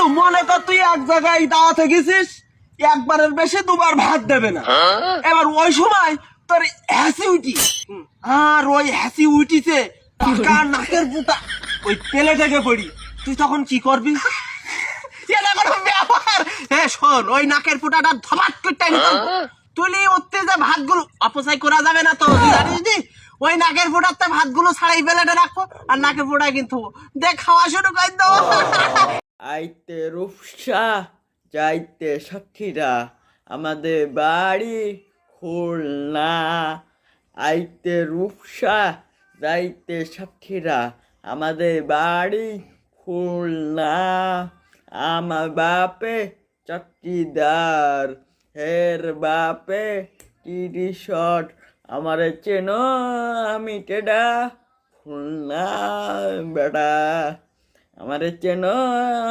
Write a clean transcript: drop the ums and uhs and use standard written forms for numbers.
বন্ধু মনে কর তুই এক জায়গায় দাওয়াতে গেছিস, একবারের বেশি দুবার ভাত দেবে না। এবার ওই সময় তোর হাসি উঠি, আর ওই হাসি উঠিছে পাকা নাকের ফুটা ওই প্লেটে পড়ি, তুই তখন কি করবি? এটা কোনো ব্যাপার? হ্যাঁ শোন, ওই নাকের ফুটাটা ধমাট করতে তুলি উঠতে যে ভাতগুলো অপচয় করা যাবে না তো, জানিস নি? ওই নাকের ফোঁটাতে ভাতগুলো ছাড়াই প্লেটে রাখবো, আর নাকের ফোঁটায় কিন্তু দেখ খাওয়া শুরু করে দেবো। আইতে রূপসা যাইতে সাক্ষীরা, আমাদের বাড়ি খুলনা। আইতে রূপসা যাইতে সাক্ষীরা, আমাদের বাড়ি খুলনা। আমার বাপে চট্টিদার, হের বাপে টি-শার্ট। আমারে চেনো, আমি টেডা খুলনা বেড়া, আমারে চেনো।